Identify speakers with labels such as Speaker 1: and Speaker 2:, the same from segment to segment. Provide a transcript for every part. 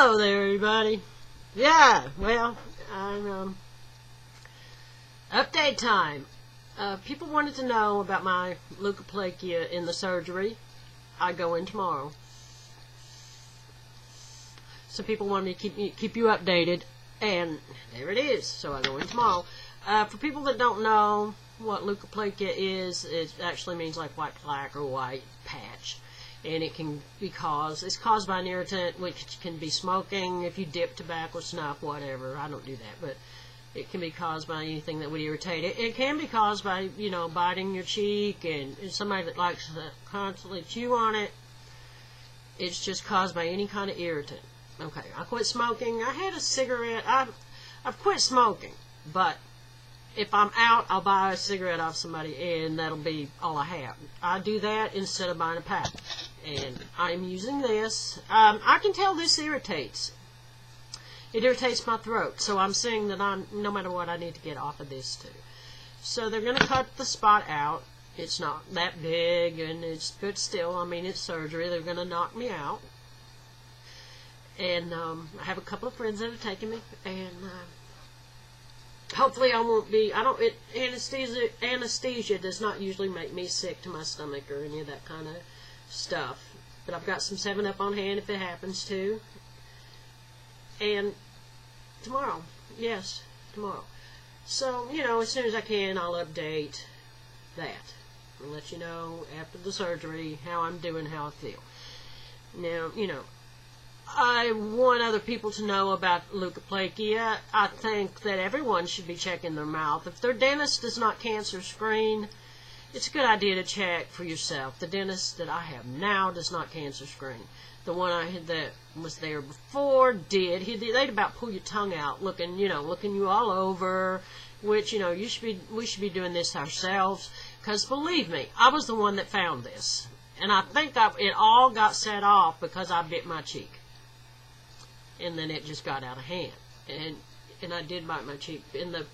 Speaker 1: Hello there, everybody. Yeah, well, I'm, update time. People wanted to know about my leukoplakia in the surgery. I go in tomorrow. So people wanted to keep you updated, and there it is. So I go in tomorrow. For people that don't know what leukoplakia is, it actually means like white plaque or white patch. And it can be it's caused by an irritant, which can be smoking, if you dip tobacco, snuff, whatever. I don't do that, but it can be caused by anything that would irritate it. It can be caused by, biting your cheek, and somebody that likes to constantly chew on it. It's just caused by any kind of irritant. Okay, I quit smoking. I had a cigarette. I've quit smoking, but if I'm out, I'll buy a cigarette off somebody, and that'll be all I have. I do that instead of buying a pack. And I'm using this. I can tell this irritates. It irritates my throat, so I'm saying that no matter what, I need to get off of this too. So they're going to cut the spot out. It's not that big, but still, I mean, it's surgery. They're going to knock me out. And I have a couple of friends that are taking me, and hopefully I won't be. Anesthesia does not usually make me sick to my stomach or any of that kind of stuff. But I've got some 7-Up on hand if it happens to. And tomorrow, yes, tomorrow. So, as soon as I can, I'll update that. I'll let you know after the surgery how I'm doing, how I feel. Now, I want other people to know about leukoplakia. I think that everyone should be checking their mouth. If their dentist does not cancer screen, it's a good idea to check for yourself. The dentist that I have now does not cancer screen. The one I had that was there before did. They'd about pull your tongue out, looking you all over. Which we should be doing this ourselves. Because believe me, I was the one that found this, and I think it all got set off because I bit my cheek. And then it just got out of hand, and I did bite my cheek, and the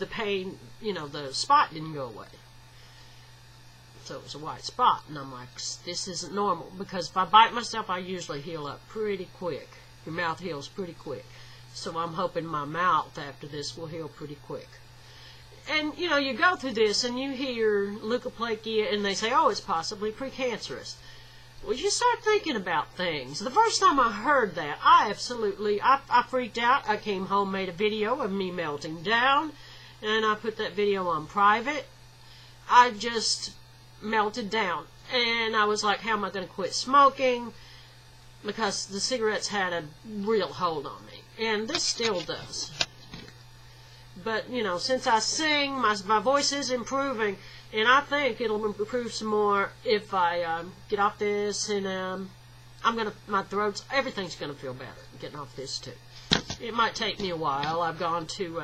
Speaker 1: pain, the spot didn't go away. So it was a white spot, and I'm like, this isn't normal, because if I bite myself, I usually heal up pretty quick. Your mouth heals pretty quick, so I'm hoping my mouth after this will heal pretty quick. And you go through this, and you hear leukoplakia, and they say, oh, it's possibly pre-cancerous. Well, you start thinking about things. The first time I heard that, I freaked out. I came home, made a video of me melting down, and I put that video on private. I just melted down, and I was like, how am I going to quit smoking? Because the cigarettes had a real hold on me, and this still does. But, since I sing, my voice is improving. And I think it'll improve some more if I get off this, and my throat's, everything's gonna feel better getting off this too. It might take me a while. I've gone to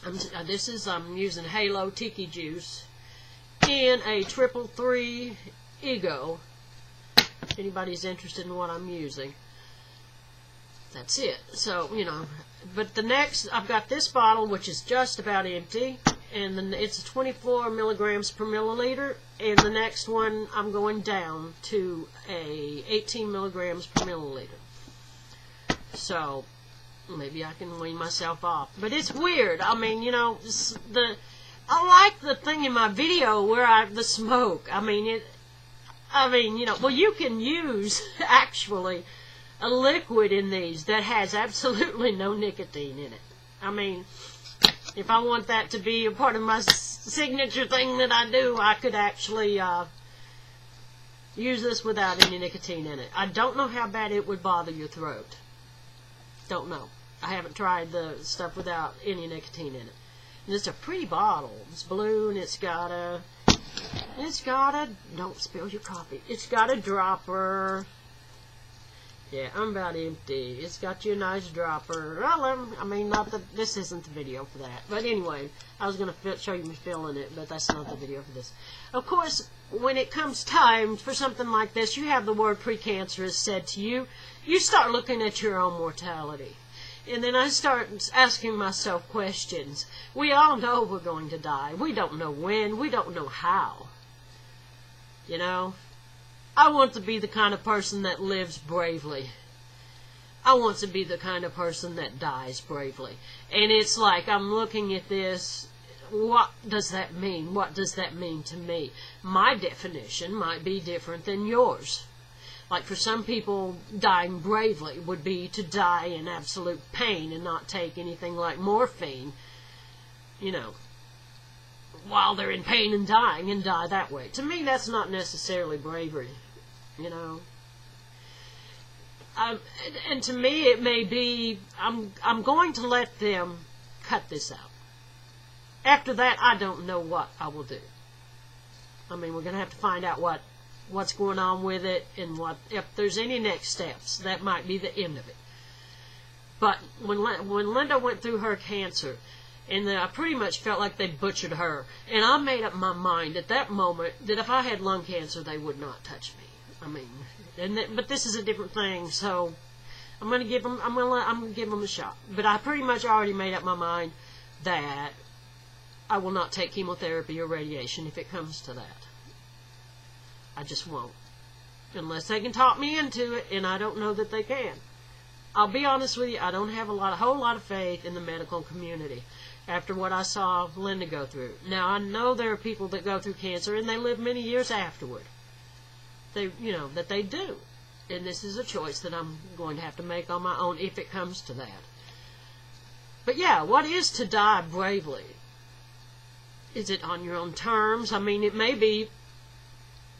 Speaker 1: I'm using Halo Tiki Juice in a 333 Ego. If anybody's interested in what I'm using, that's it. So but the next, I've got this bottle which is just about empty. And then it's 24 milligrams per milliliter, and the next one I'm going down to 18 milligrams per milliliter. So maybe I can wean myself off. But it's weird. I mean, I like the thing in my video where the smoke. Well, you can use actually a liquid in these that has absolutely no nicotine in it. If I want that to be a part of my signature thing that I do, I could actually use this without any nicotine in it. I don't know how bad it would bother your throat. Don't know. I haven't tried the stuff without any nicotine in it. And it's a pretty bottle. It's blue, and it's got a, don't spill your coffee. It's got a dropper. Yeah, I'm about empty. It's got you a nice dropper. Well, this isn't the video for that. But anyway, I was going to show you me filling it, but that's not the video for this. Of course, when it comes time for something like this, you have the word pre-cancerous said to you. You start looking at your own mortality. And then I start asking myself questions. We all know we're going to die. We don't know when. We don't know how. I want to be the kind of person that lives bravely. I want to be the kind of person that dies bravely. And it's like, I'm looking at this, what does that mean? What does that mean to me? My definition might be different than yours. Like for some people, dying bravely would be to die in absolute pain and not take anything like morphine, you know, while they're in pain and dying, and die that way. To me, that's not necessarily bravery, you know. And to me, it may be, I'm going to let them cut this out. After that, I don't know what I will do. I mean, we're going to have to find out what's going on with it, and if there's any next steps. That might be the end of it. But when Linda went through her cancer, and I pretty much felt like they butchered her, and I made up my mind at that moment that if I had lung cancer, they would not touch me. I mean, but this is a different thing, so I'm gonna give them a shot. But I pretty much already made up my mind that I will not take chemotherapy or radiation if it comes to that. I just won't. Unless they can talk me into it, and I don't know that they can. I'll be honest with you, I don't have a whole lot of faith in the medical community after what I saw Linda go through. Now, I know there are people that go through cancer, and they live many years afterward. That they do. And this is a choice that I'm going to have to make on my own if it comes to that. But yeah, what is to die bravely? Is it on your own terms? I mean, it may be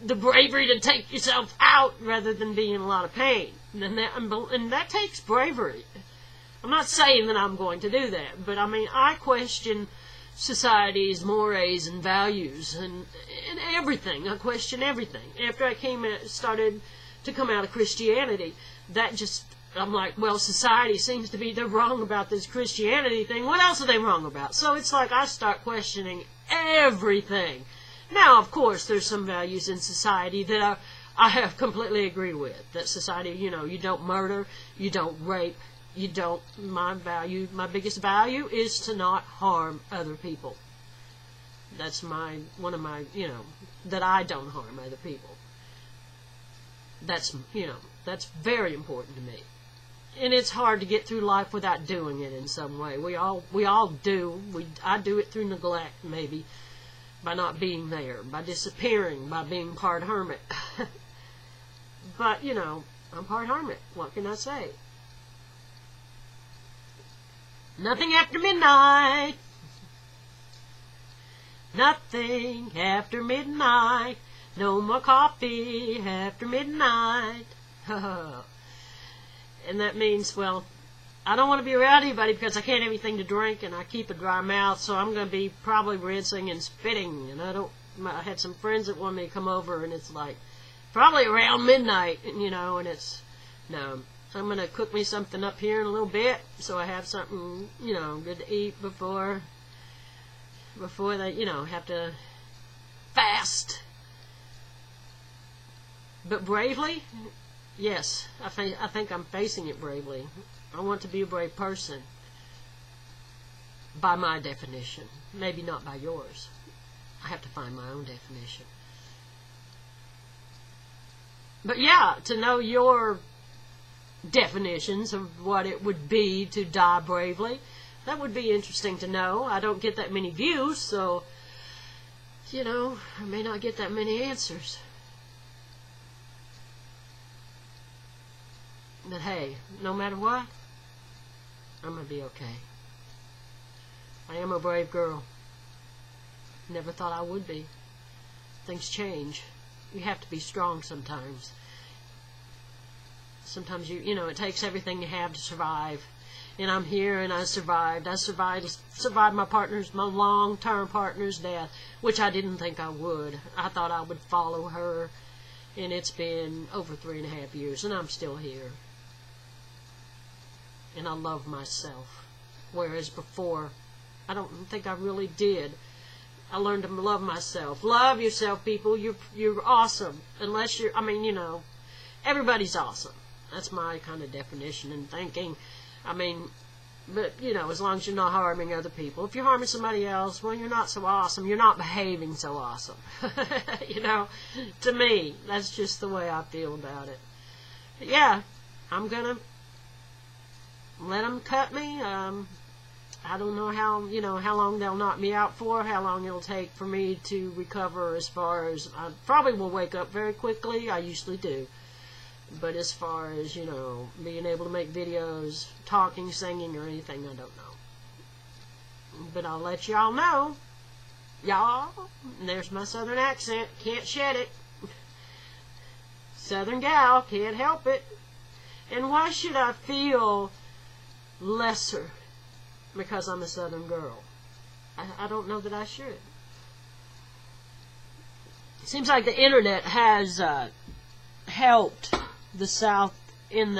Speaker 1: the bravery to take yourself out rather than be in a lot of pain. And that takes bravery. I'm not saying that I'm going to do that, but I mean, I question society's mores and values and everything. I question everything. After I started to come out of Christianity, I'm like, well, society seems to be, they're wrong about this Christianity thing. What else are they wrong about? So it's like I start questioning everything. Now, of course, there's some values in society that I have completely agree with. That society, you don't murder, you don't rape, my biggest value is to not harm other people. That's one of my, that I don't harm other people. That's very important to me. And it's hard to get through life without doing it in some way. We all do. I do it through neglect, maybe, by not being there, by disappearing, by being part hermit. But, I'm part hermit. What can I say? Nothing after midnight. Nothing after midnight. No more coffee after midnight. And that means, well, I don't want to be around anybody because I can't have anything to drink and I keep a dry mouth, so I'm going to be probably rinsing and spitting. And I had some friends that wanted me to come over, and it's like probably around midnight, and no. I'm going to cook me something up here in a little bit so I have something, good to eat before they, have to fast. But bravely, yes, I think I'm facing it bravely. I want to be a brave person by my definition, maybe not by yours. I have to find my own definition. But yeah, to know your definitions of what it would be to die bravely, that would be interesting to know. I don't get that many views, so I may not get that many answers. But hey, no matter what, I'm gonna be okay. I am a brave girl. Never thought I would be. Things change. You have to be strong sometimes. Sometimes it takes everything you have to survive. And I'm here, and I survived. I survived my long-term partner's death, which I didn't think I would. I thought I would follow her, and it's been over 3.5 years, and I'm still here. And I love myself, whereas before, I don't think I really did. I learned to love myself. Love yourself, people. You're awesome. Unless everybody's awesome. That's my kind of definition and thinking. But, as long as you're not harming other people. If you're harming somebody else, well, you're not so awesome. You're not behaving so awesome. To me, that's just the way I feel about it. But yeah, I'm gonna let them cut me. I don't know how long they'll knock me out for, how long it'll take for me to recover. As far as, I probably will wake up very quickly. I usually do. But as far as, being able to make videos, talking, singing, or anything, I don't know. But I'll let y'all know. Y'all, there's my southern accent. Can't shed it. Southern gal, can't help it. And why should I feel lesser because I'm a southern girl? I don't know that I should. It seems like the internet has helped the South in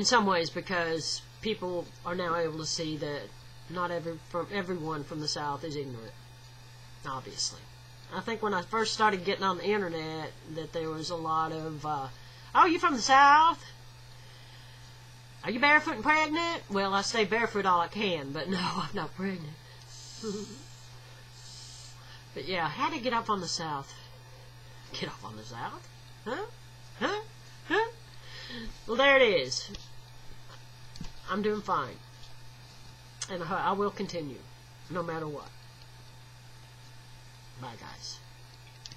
Speaker 1: some ways, because people are now able to see that not everyone from the South is ignorant, obviously. I think when I first started getting on the internet that there was a lot of, oh, you from the South? Are you barefoot and pregnant? Well, I stay barefoot all I can, but no, I'm not pregnant. But yeah, how to get up on the South? Get up on the South? Huh? Huh? Huh? Well, there it is. I'm doing fine. And I will continue, no matter what. Bye, guys.